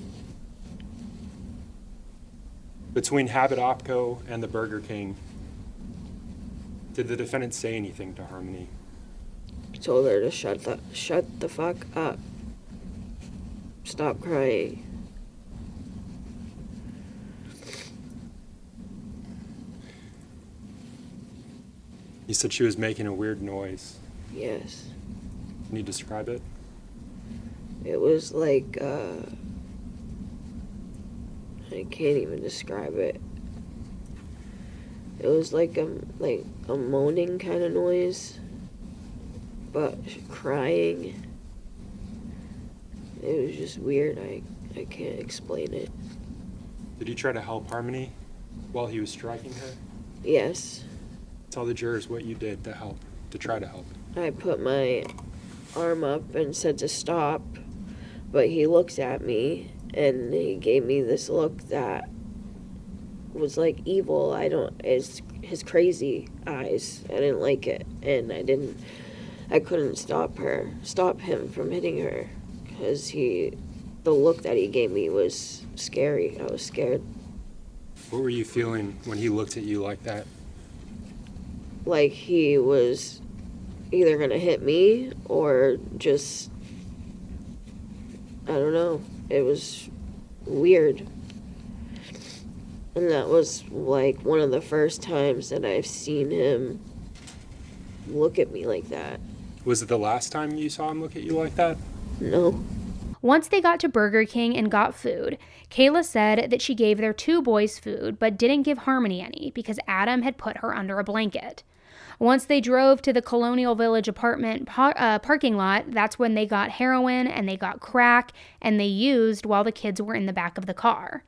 [SPEAKER 3] Between Habit-Opco and the Burger King, did the defendant say anything to Harmony?
[SPEAKER 7] Told her to shut the fuck up. Stop crying.
[SPEAKER 3] You said she was making a weird noise.
[SPEAKER 7] Yes.
[SPEAKER 3] Can you describe it?
[SPEAKER 7] It was like, I can't even describe it. It was like a moaning kind of noise, but crying. It was just weird. I can't explain it.
[SPEAKER 3] Did you try to help Harmony while he was striking her?
[SPEAKER 7] Yes.
[SPEAKER 3] Tell the jurors what you did to help, to try to help.
[SPEAKER 7] I put my arm up and said to stop, but he looked at me and he gave me this look that was like evil. It's his crazy eyes. I didn't like it, and I couldn't stop him from hitting her, because the look that he gave me was scary. I was scared.
[SPEAKER 3] What were you feeling when he looked at you like that?
[SPEAKER 7] Like he was either gonna hit me or just, I don't know. It was weird. And that was like one of the first times that I've seen him look at me like that.
[SPEAKER 3] Was it the last time you saw him look at you like that?
[SPEAKER 7] No.
[SPEAKER 2] Once they got to Burger King and got food, Kayla said that she gave their 2 boys food but didn't give Harmony any because Adam had put her under a blanket. Once they drove to the Colonial Village apartment parking lot, that's when they got heroin and they got crack, and they used while the kids were in the back of the car.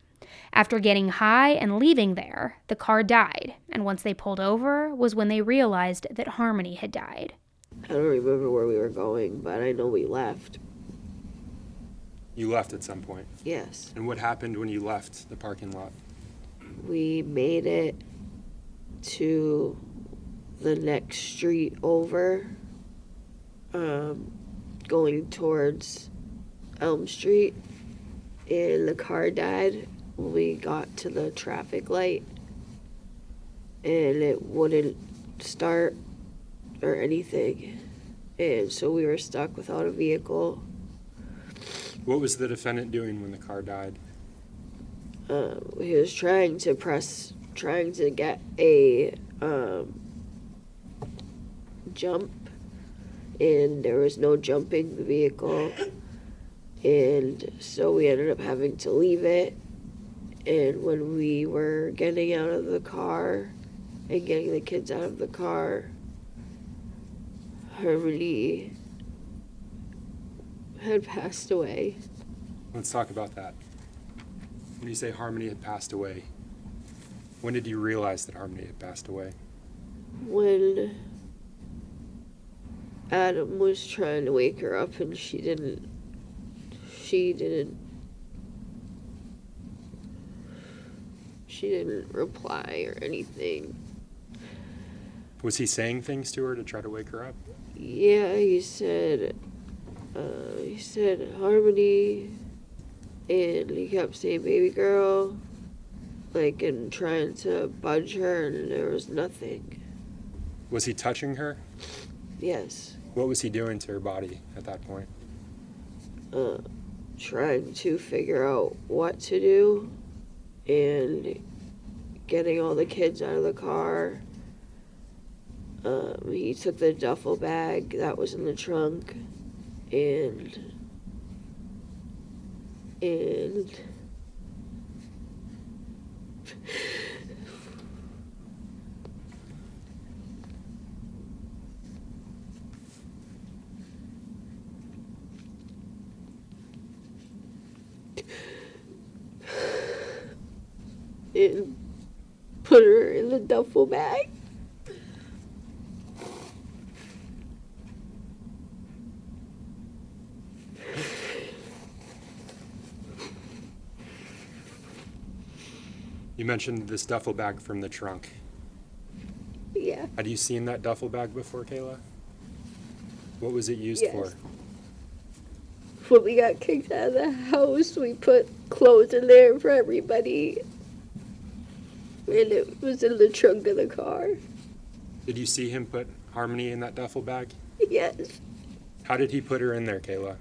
[SPEAKER 2] After getting high and leaving there, the car died, and once they pulled over was when they realized that Harmony had died.
[SPEAKER 7] I don't remember where we were going, but I know we left.
[SPEAKER 3] You left at some point.
[SPEAKER 7] Yes.
[SPEAKER 3] And what happened when you left the parking lot?
[SPEAKER 7] We made it to the next street over, going towards Elm Street, and the car died. We got to the traffic light, and it wouldn't start or anything, and so we were stuck without a vehicle.
[SPEAKER 3] What was the defendant doing when the car died?
[SPEAKER 7] He was trying to get a jump, and there was no jumping the vehicle, and so we ended up having to leave it. And when we were getting out of the car and getting the kids out of the car, Harmony had passed away.
[SPEAKER 3] Let's talk about that. When you say Harmony had passed away, when did you realize that Harmony had passed away?
[SPEAKER 7] When Adam was trying to wake her up and she didn't she didn't reply or anything.
[SPEAKER 3] Was he saying things to her to try to wake her up?
[SPEAKER 7] Yeah, he said Harmony, and he kept saying baby girl, like, and trying to budge her, and there was nothing.
[SPEAKER 3] Was he touching her?
[SPEAKER 7] Yes.
[SPEAKER 3] What was he doing to her body at that point?
[SPEAKER 7] Trying to figure out what to do, and getting all the kids out of the car. He took the duffel bag that was in the trunk, and and put her in the duffel bag.
[SPEAKER 3] You mentioned this duffel bag from the trunk.
[SPEAKER 7] Yeah.
[SPEAKER 3] Had you seen that duffel bag before, Kayla? What was it used
[SPEAKER 7] Yes.
[SPEAKER 3] for?
[SPEAKER 7] When we got kicked out of the house, we put clothes in there for everybody. And it was in the trunk of the car.
[SPEAKER 3] Did you see him put Harmony in that duffel bag?
[SPEAKER 7] Yes.
[SPEAKER 3] How did he put her in there, Kayla?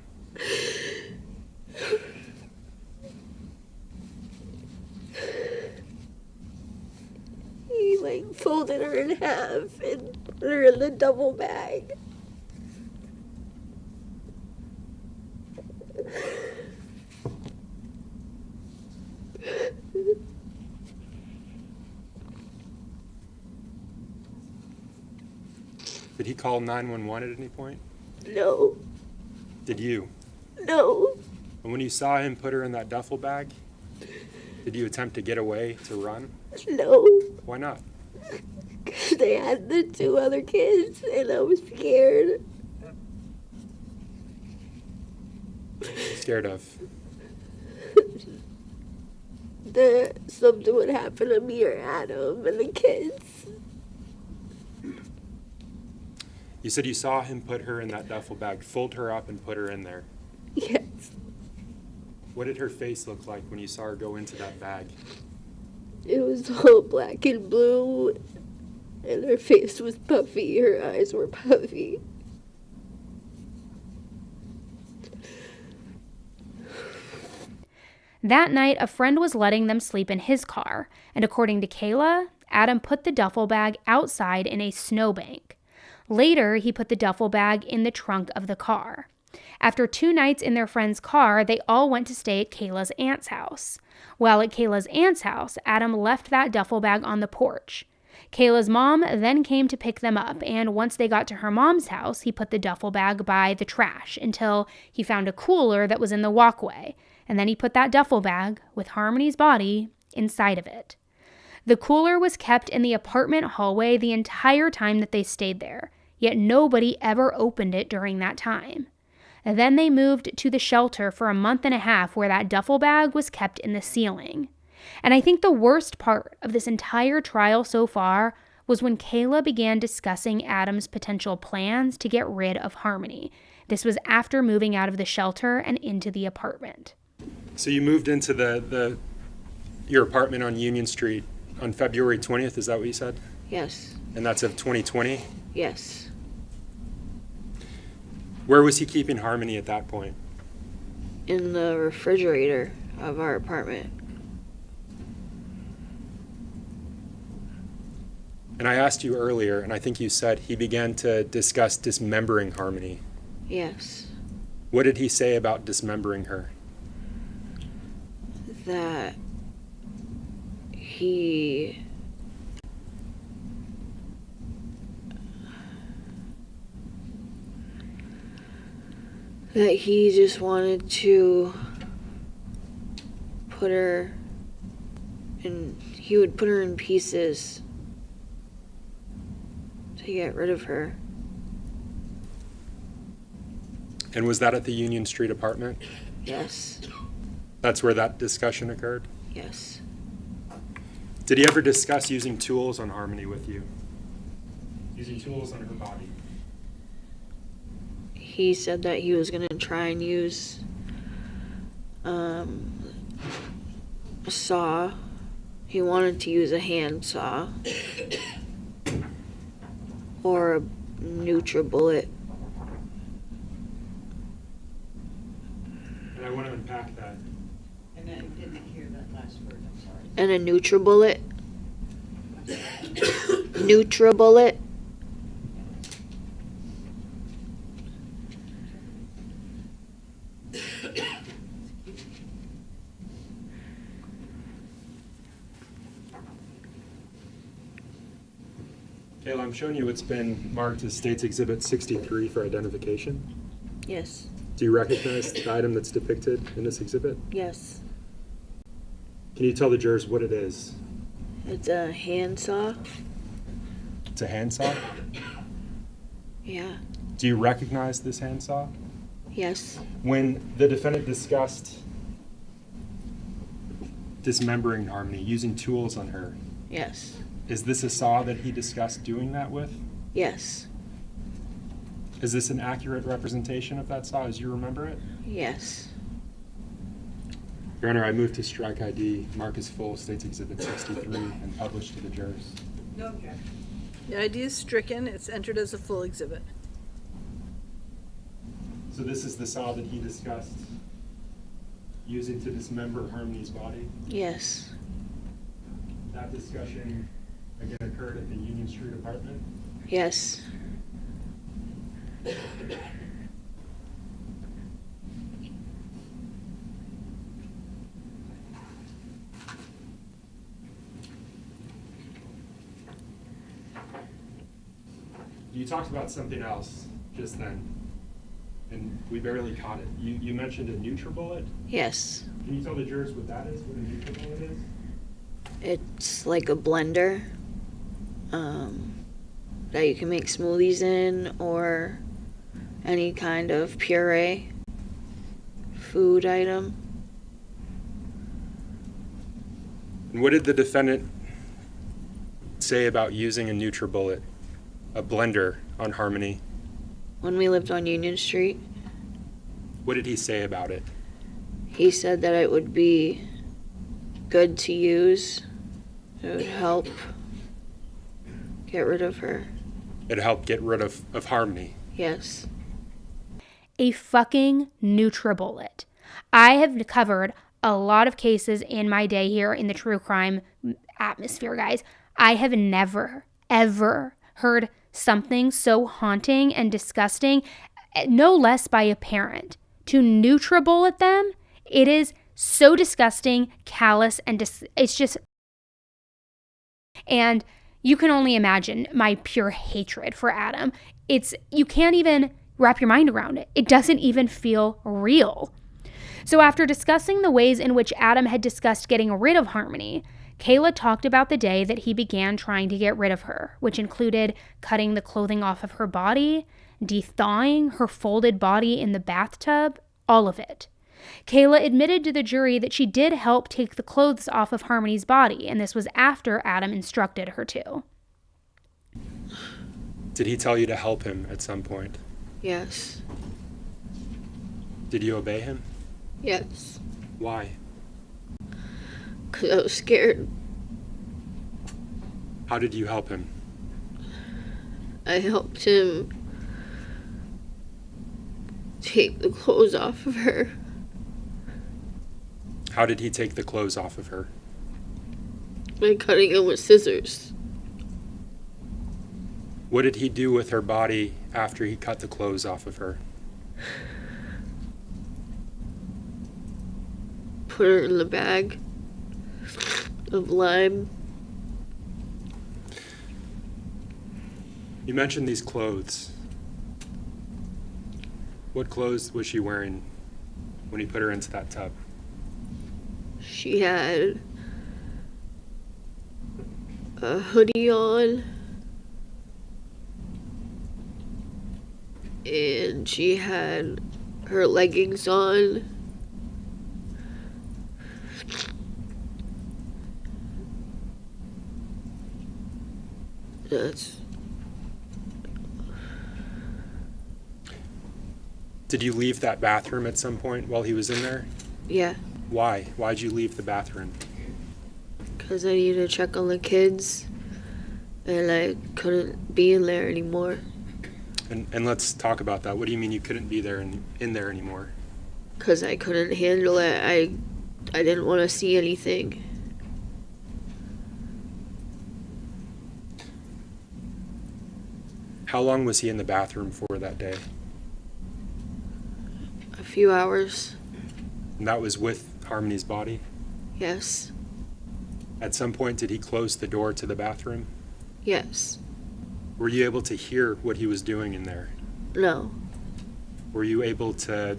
[SPEAKER 7] He, like, folded her in half and put her in the double bag.
[SPEAKER 3] Did he call 911 at any point?
[SPEAKER 7] No.
[SPEAKER 3] Did you?
[SPEAKER 7] No.
[SPEAKER 3] And when you saw him put her in that duffel bag, did you attempt to get away, to run?
[SPEAKER 7] No.
[SPEAKER 3] Why not?
[SPEAKER 7] They had the two other kids, and I was scared.
[SPEAKER 3] Scared of?
[SPEAKER 7] That something would happen to me or Adam and the kids.
[SPEAKER 3] You said you saw him put her in that duffel bag, fold her up and put her in there.
[SPEAKER 7] Yes.
[SPEAKER 3] What did her face look like when you saw her go into that bag?
[SPEAKER 7] It was all black and blue, and her face was puffy. Her eyes were puffy.
[SPEAKER 2] That night, a friend was letting them sleep in his car, and according to Kayla, Adam put the duffel bag outside in a snowbank. Later, he put the duffel bag in the trunk of the car. After 2 nights in their friend's car, they all went to stay at Kayla's aunt's house. While at Kayla's aunt's house, Adam left that duffel bag on the porch. Kayla's mom then came to pick them up, and once they got to her mom's house, he put the duffel bag by the trash until he found a cooler that was in the walkway, and then he put that duffel bag, with Harmony's body, inside of it. The cooler was kept in the apartment hallway the entire time that they stayed there, yet nobody ever opened it during that time. And then they moved to the shelter for a month and a half where that duffel bag was kept in the ceiling. And I think the worst part of this entire trial so far was when Kayla began discussing Adam's potential plans to get rid of Harmony. This was after moving out of the shelter and into the apartment.
[SPEAKER 3] So you moved into your apartment on Union Street on February 20th, is that what you said?
[SPEAKER 7] Yes.
[SPEAKER 3] And that's of 2020?
[SPEAKER 7] Yes.
[SPEAKER 3] Where was he keeping Harmony at that point?
[SPEAKER 7] In the refrigerator of our apartment.
[SPEAKER 3] And I asked you earlier, and I think you said he began to discuss dismembering Harmony.
[SPEAKER 7] Yes.
[SPEAKER 3] What did he say about dismembering her?
[SPEAKER 7] That he just wanted to put her in, he would put her in pieces to get rid of her.
[SPEAKER 3] And was that at the Union Street apartment?
[SPEAKER 7] Yes.
[SPEAKER 3] That's where that discussion occurred?
[SPEAKER 7] Yes.
[SPEAKER 3] Did he ever discuss using tools on Harmony with you? Using tools on her body?
[SPEAKER 7] He said that he was going to try and use a saw. He wanted to use a hand saw or a NutriBullet.
[SPEAKER 3] And I want to unpack that.
[SPEAKER 8] And I didn't hear that last word, I'm sorry.
[SPEAKER 7] And a NutriBullet. NutriBullet.
[SPEAKER 3] Kayla, I'm showing you what's been marked as State's Exhibit 63 for identification.
[SPEAKER 7] Yes.
[SPEAKER 3] Do you recognize the item that's depicted in this exhibit?
[SPEAKER 7] Yes.
[SPEAKER 3] Can you tell the jurors what it is?
[SPEAKER 7] It's a hand saw.
[SPEAKER 3] It's a handsaw?
[SPEAKER 7] Yeah.
[SPEAKER 3] Do you recognize this handsaw?
[SPEAKER 7] Yes.
[SPEAKER 3] When the defendant discussed dismembering Harmony, using tools on her,
[SPEAKER 7] Yes.
[SPEAKER 3] is this a saw that he discussed doing that with?
[SPEAKER 7] Yes.
[SPEAKER 3] Is this an accurate representation of that saw as you remember it?
[SPEAKER 7] Yes.
[SPEAKER 3] Your Honor, I move to strike ID, mark as full, State's Exhibit 63, and publish to the jurors.
[SPEAKER 8] No objection.
[SPEAKER 9] The ID is stricken. It's entered as a full exhibit.
[SPEAKER 3] So this is the saw that he discussed using to dismember Harmony's body?
[SPEAKER 7] Yes.
[SPEAKER 3] That discussion, again, occurred at the Union Street apartment?
[SPEAKER 7] Yes.
[SPEAKER 3] You talked about something else just then, and we barely caught it. You mentioned a NutriBullet?
[SPEAKER 7] Yes.
[SPEAKER 3] Can you tell the jurors what that is, what a NutriBullet is?
[SPEAKER 7] It's like a blender that you can make smoothies in or any kind of puree food item.
[SPEAKER 3] And what did the defendant say about using a NutriBullet, a blender, on Harmony?
[SPEAKER 7] When we lived on Union Street,
[SPEAKER 3] What did he say about it?
[SPEAKER 7] he said that it would be good to use. It would help get rid of her.
[SPEAKER 3] It helped get rid of Harmony.
[SPEAKER 7] Yes.
[SPEAKER 2] A fucking NutriBullet. I have covered a lot of cases in my day here in the true crime atmosphere, guys. I have never, ever heard something so haunting and disgusting, no less by a parent. To NutriBullet them, it is so disgusting, callous, and it's just... And you can only imagine my pure hatred for Adam. You can't even wrap your mind around it. It doesn't even feel real. So after discussing the ways in which Adam had discussed getting rid of Harmony, Kayla talked about the day that he began trying to get rid of her, which included cutting the clothing off of her body, de-thawing her folded body in the bathtub, all of it. Kayla admitted to the jury that she did help take the clothes off of Harmony's body, and this was after Adam instructed her to.
[SPEAKER 3] Did he tell you to help him at some point?
[SPEAKER 7] Yes.
[SPEAKER 3] Did you obey him?
[SPEAKER 7] Yes.
[SPEAKER 3] Why?
[SPEAKER 7] 'Cause I was scared.
[SPEAKER 3] How did you help him?
[SPEAKER 7] I helped him take the clothes off of her.
[SPEAKER 3] How did he take the clothes off of her?
[SPEAKER 7] By cutting it with scissors.
[SPEAKER 3] What did he do with her body after he cut the clothes off of her?
[SPEAKER 7] Put her in the bag of lime.
[SPEAKER 3] You mentioned these clothes. What clothes was she wearing when he put her into that tub?
[SPEAKER 7] She had a hoodie on. And she had her leggings on. That's
[SPEAKER 3] Did you leave that bathroom at some point while he was in there?
[SPEAKER 7] yeah.
[SPEAKER 3] Why? Why'd you leave the bathroom?
[SPEAKER 7] Because I needed to check on the kids, and I couldn't be in there anymore.
[SPEAKER 3] And let's talk about that. What do you mean you couldn't be there in there anymore?
[SPEAKER 7] Because I couldn't handle it. I didn't want to see anything.
[SPEAKER 3] How long was he in the bathroom for that day?
[SPEAKER 7] A few hours.
[SPEAKER 3] And that was with Harmony's body?
[SPEAKER 7] Yes.
[SPEAKER 3] At some point, did he close the door to the bathroom?
[SPEAKER 7] Yes.
[SPEAKER 3] Were you able to hear what he was doing in there?
[SPEAKER 7] No.
[SPEAKER 3] Were you able to...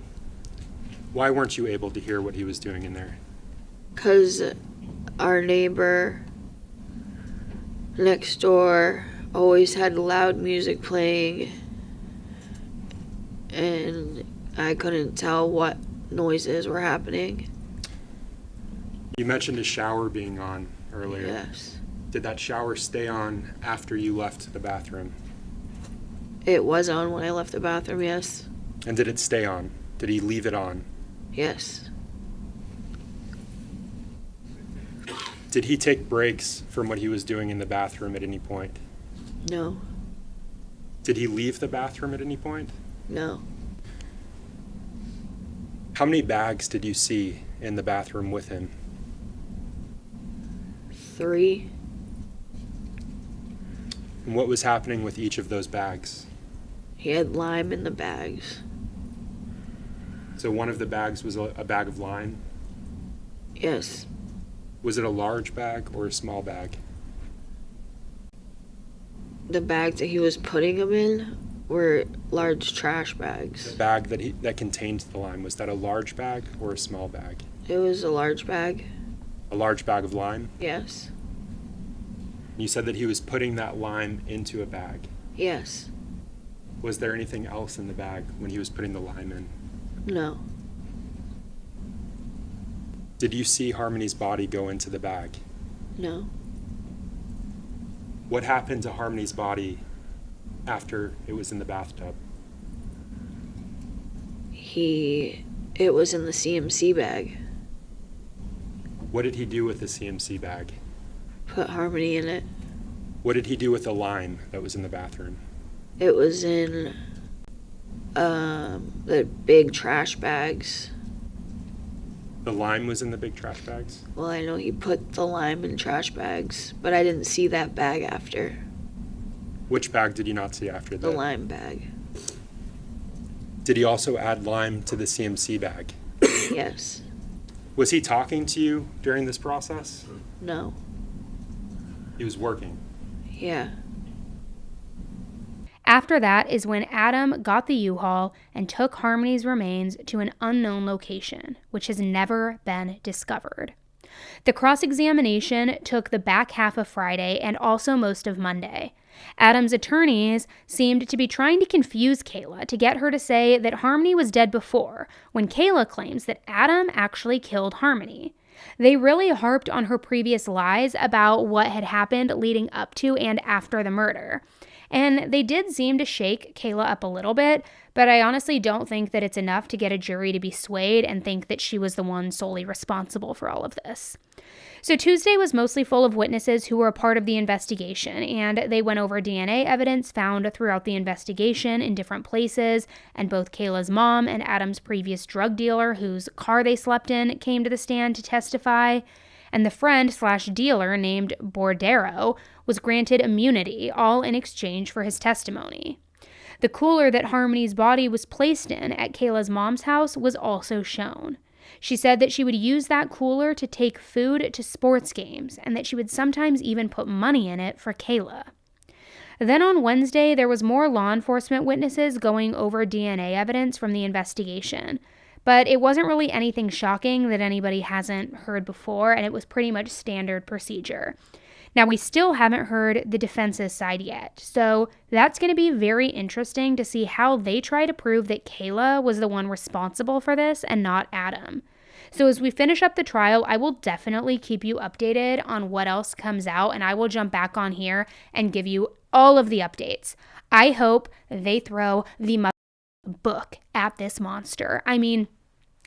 [SPEAKER 3] Why weren't you able to hear what he was doing in there?
[SPEAKER 7] Because our neighbor next door always had loud music playing, and I couldn't tell what noises were happening.
[SPEAKER 3] You mentioned a shower being on earlier.
[SPEAKER 7] Yes.
[SPEAKER 3] Did that shower stay on after you left the bathroom?
[SPEAKER 7] It was on when I left the bathroom, yes.
[SPEAKER 3] And did it stay on? Did he leave it on?
[SPEAKER 7] Yes.
[SPEAKER 3] Did he take breaks from what he was doing in the bathroom at any point?
[SPEAKER 7] No.
[SPEAKER 3] Did he leave the bathroom at any point?
[SPEAKER 7] No.
[SPEAKER 3] How many bags did you see in the bathroom with him?
[SPEAKER 7] 3.
[SPEAKER 3] And what was happening with each of those bags?
[SPEAKER 7] He had lime in the bags.
[SPEAKER 3] So one of the bags was a bag of lime.
[SPEAKER 7] Yes.
[SPEAKER 3] Was it a large bag or a small bag?
[SPEAKER 7] The bags that he was putting them in were large trash
[SPEAKER 3] The
[SPEAKER 7] bags.
[SPEAKER 3] bag that contained the lime, was that a large bag or a small bag?
[SPEAKER 7] It was a large bag.
[SPEAKER 3] A large bag of lime?
[SPEAKER 7] Yes.
[SPEAKER 3] You said that he was putting that lime into a bag.
[SPEAKER 7] Yes.
[SPEAKER 3] Was there anything else in the bag when he was putting the lime in?
[SPEAKER 7] No.
[SPEAKER 3] Did you see Harmony's body go into the bag?
[SPEAKER 7] No.
[SPEAKER 3] What happened to Harmony's body after it was in the bathtub?
[SPEAKER 7] It was in the CMC bag.
[SPEAKER 3] What did he do with the CMC bag?
[SPEAKER 7] Put Harmony in it.
[SPEAKER 3] What did he do with the lime that was in the bathroom?
[SPEAKER 7] It was in the big trash bags.
[SPEAKER 3] The lime was in the big trash bags?
[SPEAKER 7] Well, I know he put the lime in trash bags, but I didn't see that bag after.
[SPEAKER 3] Which bag did you not see after
[SPEAKER 7] The
[SPEAKER 3] that?
[SPEAKER 7] lime bag.
[SPEAKER 3] Did he also add lime to the CMC bag?
[SPEAKER 7] Yes.
[SPEAKER 3] Was he talking to you during this process?
[SPEAKER 7] No.
[SPEAKER 3] He was working.
[SPEAKER 7] Yeah.
[SPEAKER 2] After that is when Adam got the U-Haul and took Harmony's remains to an unknown location, which has never been discovered. The cross-examination took the back half of Friday and also most of Monday. Adam's attorneys seemed to be trying to confuse Kayla to get her to say that Harmony was dead before, when Kayla claims that Adam actually killed Harmony. They really harped on her previous lies about what had happened leading up to and after the murder. And they did seem to shake Kayla up a little bit, but I honestly don't think that it's enough to get a jury to be swayed and think that she was the one solely responsible for all of this. So Tuesday was mostly full of witnesses who were a part of the investigation, and they went over DNA evidence found throughout the investigation in different places, and both Kayla's mom and Adam's previous drug dealer, whose car they slept in, came to the stand to testify. And the friend/dealer named Barbaric was granted immunity, all in exchange for his testimony. The cooler that Harmony's body was placed in at Kayla's mom's house was also shown. She said that she would use that cooler to take food to sports games, and that she would sometimes even put money in it for Kayla. Then on Wednesday, there was more law enforcement witnesses going over DNA evidence from the investigation. But it wasn't really anything shocking that anybody hasn't heard before, and it was pretty much standard procedure. Now, we still haven't heard the defense's side yet, so that's going to be very interesting to see how they try to prove that Kayla was the one responsible for this and not Adam. So as we finish up the trial, I will definitely keep you updated on what else comes out, and I will jump back on here and give you all of the updates. I hope they throw the book at this monster. I mean,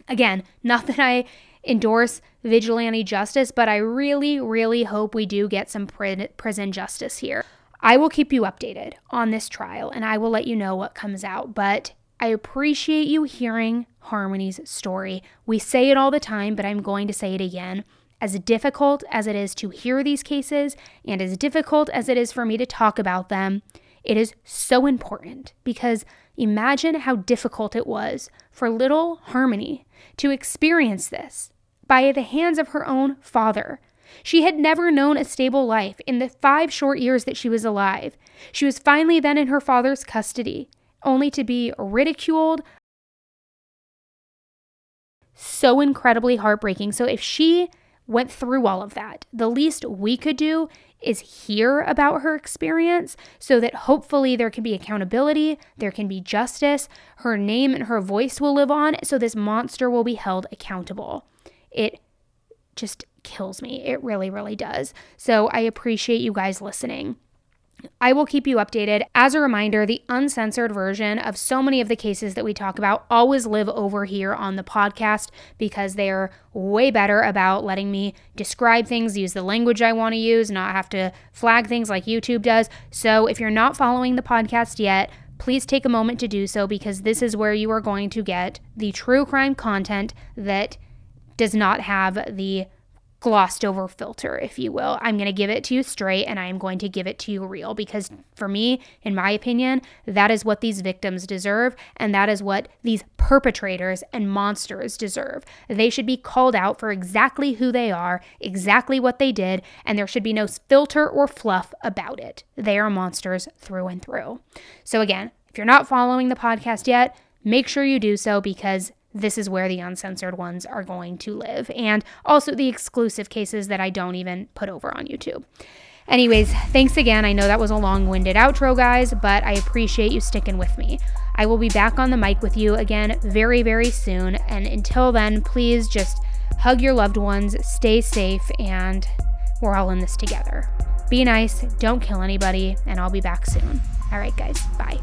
[SPEAKER 2] again, not that I endorse vigilante justice, but I really, really hope we do get some prison justice here. I will keep you updated on this trial, and I will let you know what comes out, but I appreciate you hearing Harmony's story. We say it all the time, but I'm going to say it again. As difficult as it is to hear these cases, and as difficult as it is for me to talk about them, it is so important, because imagine how difficult it was for little Harmony to experience this by the hands of her own father. She had never known a stable life in the 5 short years that she was alive. She was finally then in her father's custody, only to be ridiculed. So incredibly heartbreaking. So if she went through all of that, the least we could do is hear about her experience so that hopefully there can be accountability, there can be justice, her name and her voice will live on, so this monster will be held accountable. It just kills me. It really, really does. So I appreciate you guys listening. I will keep you updated. As a reminder, the uncensored version of so many of the cases that we talk about always live over here on the podcast, because they are way better about letting me describe things, use the language I want to use, not have to flag things like YouTube does. So if you're not following the podcast yet, please take a moment to do so, because this is where you are going to get the true crime content that does not have the glossed over filter, if you will. I'm going to give it to you straight, and I am going to give it to you real, because for me, in my opinion, that is what these victims deserve, and that is what these perpetrators and monsters deserve. They should be called out for exactly who they are, exactly what they did, and there should be no filter or fluff about it. They are monsters through and through. So again, if you're not following the podcast yet, make sure you do so, because this is where the uncensored ones are going to live, and also the exclusive cases that I don't even put over on YouTube. Anyways, thanks again. I know that was a long-winded outro, guys, but I appreciate you sticking with me. I will be back on the mic with you again very, very soon, and until then, please just hug your loved ones, stay safe, and we're all in this together. Be nice, don't kill anybody, and I'll be back soon. All right, guys, bye.